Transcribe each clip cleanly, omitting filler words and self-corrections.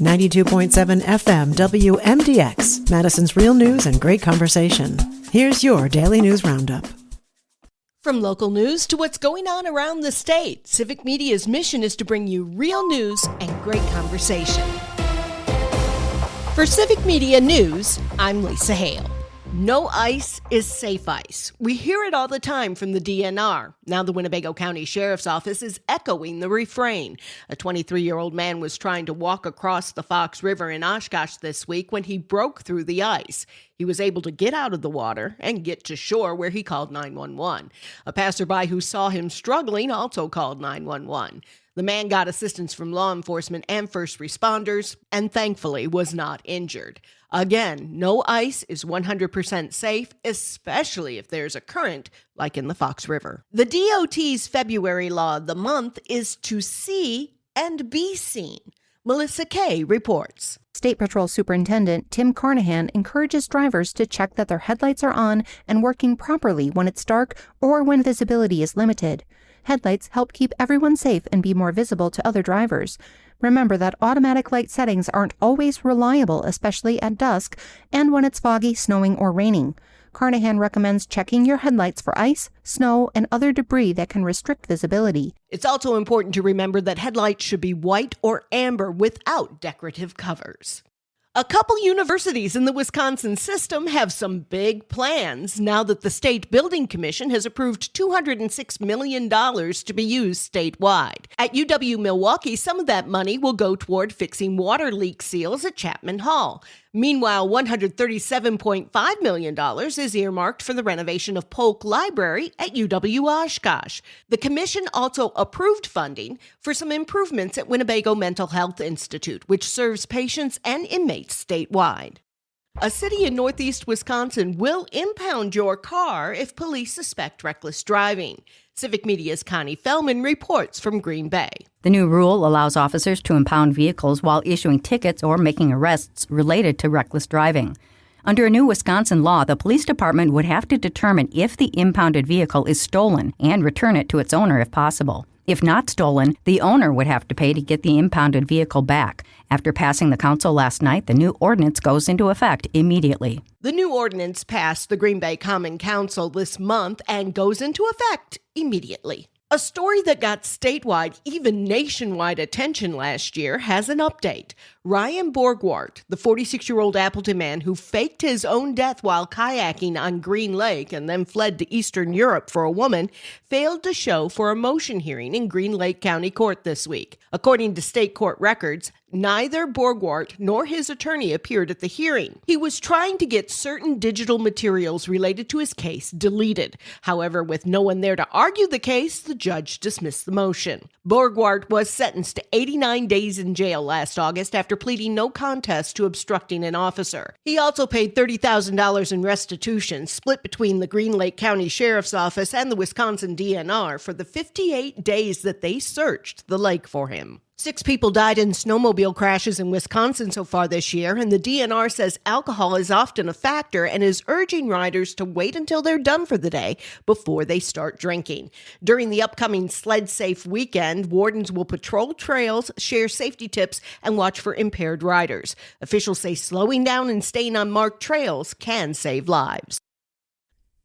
92.7 FM WMDX, Madison's real news and great conversation. Here's your Daily News Roundup. From local news to what's going on around the state, Civic Media's mission is to bring you real news and great conversation. For Civic Media News, I'm Lisa Hale. No ice is safe ice. We hear it all the time from the DNR. Now the Winnebago County Sheriff's Office is echoing the refrain. A 23-year-old man was trying to walk across the Fox River in Oshkosh this week when he broke through the ice. He was able to get out of the water and get to shore where he called 911. A passerby who saw him struggling also called 911. The man got assistance from law enforcement and first responders and thankfully was not injured. Again, no ice is 100% safe, especially if there's a current like in the Fox River. The DOT's February Law of the Month is to see and be seen. Melissa Kay reports. State Patrol Superintendent Tim Carnahan encourages drivers to check that their headlights are on and working properly when it's dark or when visibility is limited. Headlights help keep everyone safe and be more visible to other drivers. Remember that automatic light settings aren't always reliable, especially at dusk and when it's foggy, snowing, or raining. Carnahan recommends checking your headlights for ice, snow, and other debris that can restrict visibility. It's also important to remember that headlights should be white or amber without decorative covers. A couple universities in the Wisconsin system have some big plans now that the State Building Commission has approved $206 million to be used statewide. At UW-Milwaukee, some of that money will go toward fixing water leak seals at Chapman Hall. Meanwhile, $137.5 million is earmarked for the renovation of Polk Library at UW-Oshkosh. The commission also approved funding for some improvements at Winnebago Mental Health Institute, which serves patients and inmates statewide. A city in northeast Wisconsin will impound your car if police suspect reckless driving. Civic Media's Connie Fellman reports from Green Bay. The new rule allows officers to impound vehicles while issuing tickets or making arrests related to reckless driving. Under a new Wisconsin law, the police department would have to determine if the impounded vehicle is stolen and return it to its owner if possible. If not stolen, the owner would have to pay to get the impounded vehicle back. After passing the council last night, the new ordinance goes into effect immediately. The new ordinance passed the Green Bay Common Council this month and goes into effect immediately. A story that got statewide, even nationwide attention last year has an update. Ryan Borgwart, the 46-year-old Appleton man who faked his own death while kayaking on Green Lake and then fled to Eastern Europe for a woman, failed to show for a motion hearing in Green Lake County Court this week. According to state court records, neither Borgwart nor his attorney appeared at the hearing. He was trying to get certain digital materials related to his case deleted. However, with no one there to argue the case, the judge dismissed the motion. Borgwart was sentenced to 89 days in jail last August after pleading no contest to obstructing an officer. He also paid $30,000 in restitution, split between the Green Lake County Sheriff's Office and the Wisconsin DNR for the 58 days that they searched the lake for him. 6 people died in snowmobile crashes in Wisconsin so far this year, and the DNR says alcohol is often a factor and is urging riders to wait until they're done for the day before they start drinking. During the upcoming Sled Safe weekend, wardens will patrol trails, share safety tips, and watch for impaired riders. Officials say slowing down and staying on marked trails can save lives.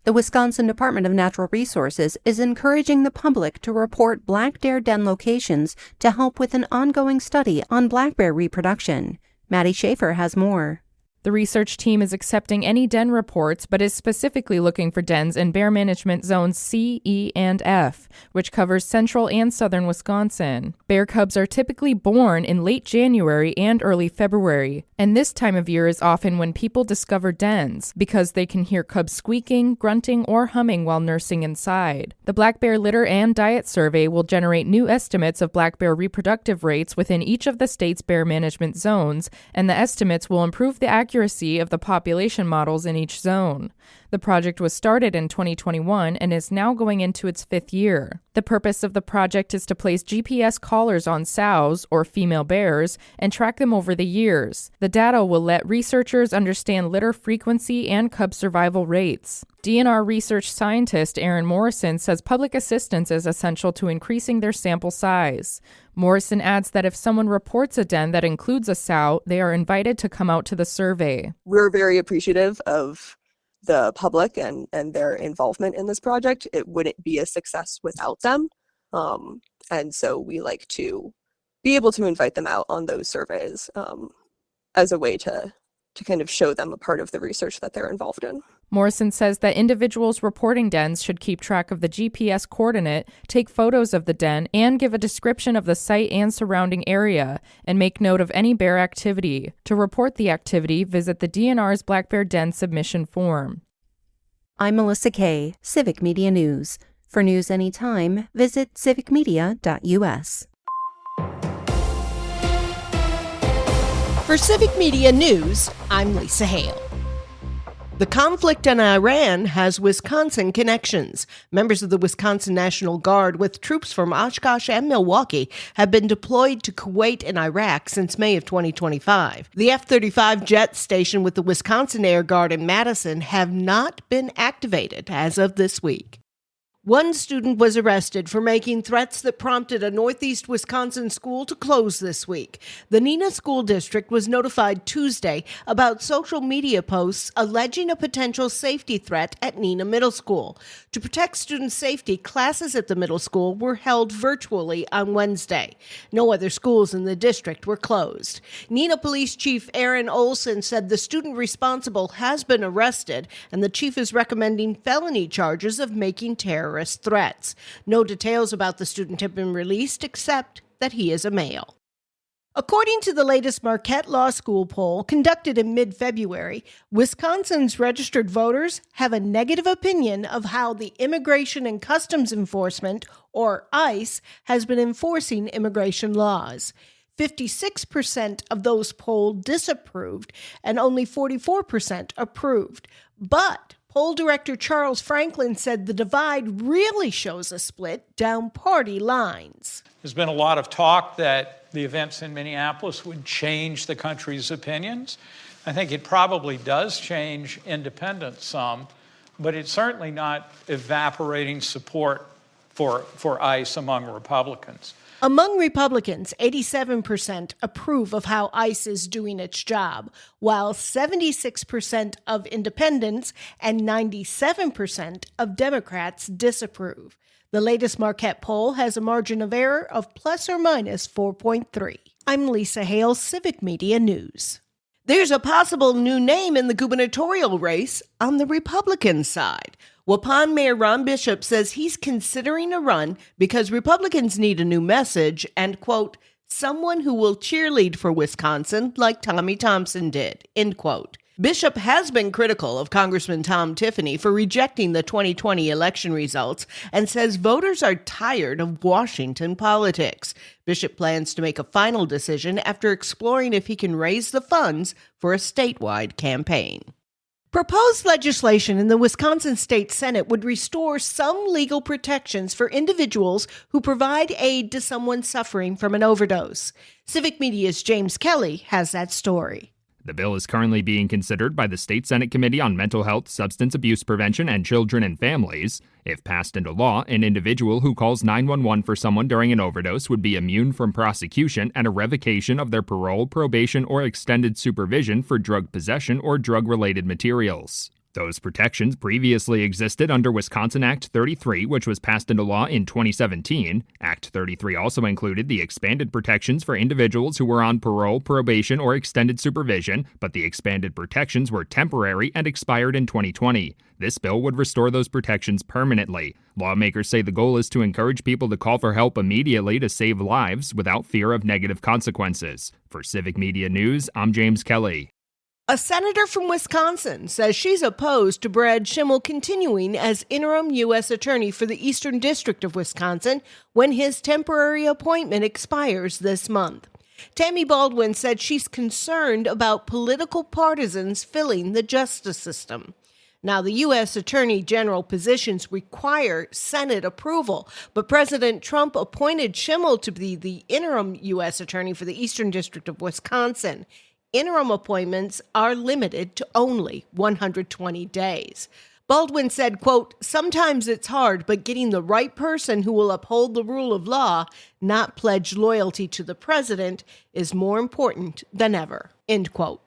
The Wisconsin Department of Natural Resources is encouraging the public to report black bear den locations to help with an ongoing study on black bear reproduction. Maddie Schaefer has more. The research team is accepting any den reports, but is specifically looking for dens in Bear Management Zones C, E, and F, which covers central and southern Wisconsin. Bear cubs are typically born in late January and early February, and this time of year is often when people discover dens, because they can hear cubs squeaking, grunting, or humming while nursing inside. The Black Bear Litter and Diet Survey will generate new estimates of black bear reproductive rates within each of the state's bear management zones, and the estimates will improve the accuracy of the population models in each zone. The project was started in 2021 and is now going into its 5th year. The purpose of the project is to place GPS collars on sows, or female bears, and track them over the years. The data will let researchers understand litter frequency and cub survival rates. DNR research scientist Aaron Morrison says public assistance is essential to increasing their sample size. Morrison adds that if someone reports a den that includes a sow, they are invited to come out to the survey. We're very appreciative of the public and their involvement in this project. It wouldn't be a success without them. And so we like to be able to invite them out on those surveys as a way to kind of show them a part of the research that they're involved in. Morrison says that individuals reporting dens should keep track of the GPS coordinate, take photos of the den, and give a description of the site and surrounding area, and make note of any bear activity. To report the activity, visit the DNR's Black Bear Den submission form. I'm Melissa Kay, Civic Media News. For news anytime, visit civicmedia.us. For Civic Media News, I'm Lisa Hale. The conflict in Iran has Wisconsin connections. Members of the Wisconsin National Guard with troops from Oshkosh and Milwaukee have been deployed to Kuwait and Iraq since May of 2025. The F-35 jets stationed with the Wisconsin Air Guard in Madison have not been activated as of this week. One student was arrested for making threats that prompted a northeast Wisconsin school to close this week. The Neenah School District was notified Tuesday about social media posts alleging a potential safety threat at Neenah Middle School. To protect student safety, classes at the middle school were held virtually on Wednesday. No other schools in the district were closed. Neenah Police Chief Aaron Olson said the student responsible has been arrested, and the chief is recommending felony charges of making terrorist threats. No details about the student have been released except that he is a male. According to the latest Marquette Law School poll conducted in mid-February, Wisconsin's registered voters have a negative opinion of how the Immigration and Customs Enforcement, or ICE, has been enforcing immigration laws. 56% of those polled disapproved and only 44% approved. But poll director Charles Franklin said the divide really shows a split down party lines. There's been a lot of talk that the events in Minneapolis would change the country's opinions. I think it probably does change independents some, but it's certainly not evaporating support for ICE among Republicans. Among Republicans, 87% approve of how ICE is doing its job, while 76% of independents and 97% of Democrats disapprove. The latest Marquette poll has a margin of error of plus or minus 4.3. I'm Lisa Hale, Civic Media News. There's a possible new name in the gubernatorial race on the Republican side. Waupun Mayor Ron Bishop says he's considering a run because Republicans need a new message and, quote, someone who will cheerlead for Wisconsin like Tommy Thompson did, end quote. Bishop has been critical of Congressman Tom Tiffany for rejecting the 2020 election results and says voters are tired of Washington politics. Bishop plans to make a final decision after exploring if he can raise the funds for a statewide campaign. Proposed legislation in the Wisconsin State Senate would restore some legal protections for individuals who provide aid to someone suffering from an overdose. Civic Media's James Kelly has that story. The bill is currently being considered by the State Senate Committee on Mental Health, Substance Abuse Prevention, and Children and Families. If passed into law, an individual who calls 911 for someone during an overdose would be immune from prosecution and a revocation of their parole, probation, or extended supervision for drug possession or drug-related materials. Those protections previously existed under Wisconsin Act 33, which was passed into law in 2017. Act 33 also included the expanded protections for individuals who were on parole, probation, or extended supervision, but the expanded protections were temporary and expired in 2020. This bill would restore those protections permanently. Lawmakers say the goal is to encourage people to call for help immediately to save lives without fear of negative consequences. For Civic Media News, I'm James Kelly. A senator from Wisconsin says she's opposed to Brad Schimmel continuing as interim U.S. attorney for the Eastern District of Wisconsin when his temporary appointment expires this month. Tammy Baldwin said she's concerned about political partisans filling the justice system. Now, the U.S. Attorney General positions require Senate approval, but President Trump appointed Schimmel to be the interim U.S. Attorney for the Eastern District of Wisconsin. Interim appointments are limited to only 120 days. Baldwin said, quote, "Sometimes it's hard, but getting the right person who will uphold the rule of law, not pledge loyalty to the president, is more important than ever," end quote.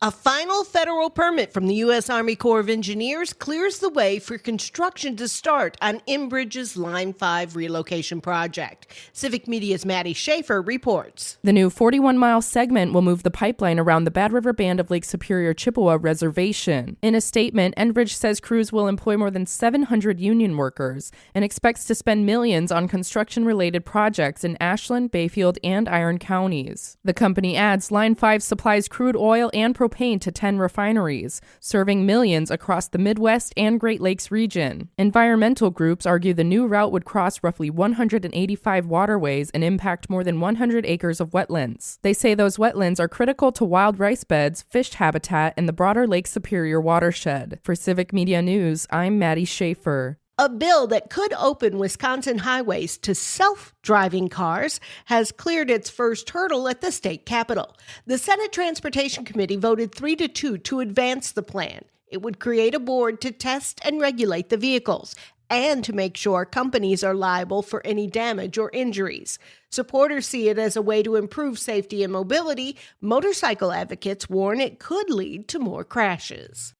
A final federal permit from the U.S. Army Corps of Engineers clears the way for construction to start on Enbridge's Line 5 relocation project. Civic Media's Maddie Schaefer reports. The new 41-mile segment will move the pipeline around the Bad River Band of Lake Superior Chippewa Reservation. In a statement, Enbridge says crews will employ more than 700 union workers and expects to spend millions on construction-related projects in Ashland, Bayfield, and Iron counties. The company adds Line 5 supplies crude oil and propane to 10 refineries, serving millions across the Midwest and Great Lakes region. Environmental groups argue the new route would cross roughly 185 waterways and impact more than 100 acres of wetlands. They say those wetlands are critical to wild rice beds, fish habitat, and the broader Lake Superior watershed. For Civic Media News, I'm Maddie Schaefer. A bill that could open Wisconsin highways to self-driving cars has cleared its first hurdle at the state capitol. The Senate Transportation Committee voted 3-2 to advance the plan. It would create a board to test and regulate the vehicles and to make sure companies are liable for any damage or injuries. Supporters see it as a way to improve safety and mobility. Motorcycle advocates warn it could lead to more crashes.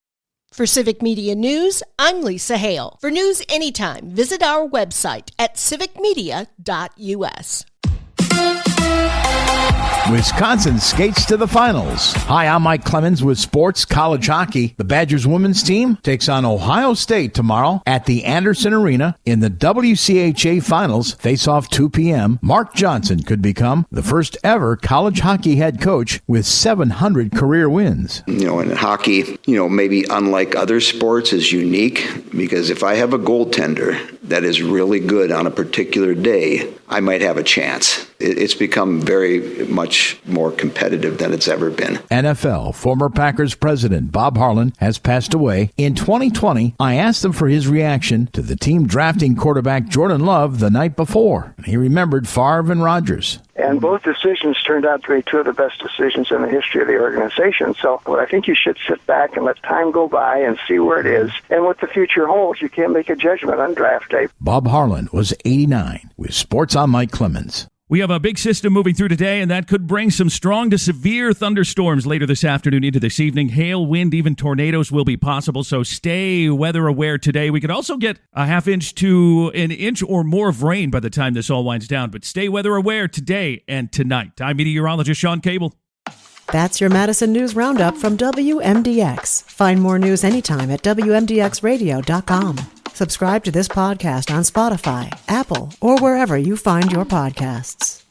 For Civic Media News, I'm Lisa Hale. For news anytime, visit our website at civicmedia.us. Wisconsin skates to the finals. Hi, I'm Mike Clemens with Sports College Hockey. The Badgers women's team takes on Ohio State tomorrow at the Anderson Arena in the WCHA Finals. Face off 2 p.m. Mark Johnson could become the first ever college hockey head coach with 700 career wins. And hockey, maybe unlike other sports is unique because if I have a goaltender that is really good on a particular day, I might have a chance. It's become very much more competitive than it's ever been. NFL former Packers president Bob Harlan has passed away. In 2020, I asked him for his reaction to the team drafting quarterback Jordan Love the night before. He remembered Favre and Rodgers. And both decisions turned out to be two of the best decisions in the history of the organization. So I think you should sit back and let time go by and see where it is. And what the future holds, you can't make a judgment on draft day. Bob Harlan was 89. With Sports, I'm Mike Clemens. We have a big system moving through today, and that could bring some strong to severe thunderstorms later this afternoon into this evening. Hail, wind, even tornadoes will be possible, so stay weather aware today. We could also get a half inch to an inch or more of rain by the time this all winds down, but stay weather aware today and tonight. I'm meteorologist Sean Cable. That's your Madison News Roundup from WMDX. Find more news anytime at WMDXradio.com. Subscribe to this podcast on Spotify, Apple, or wherever you find your podcasts.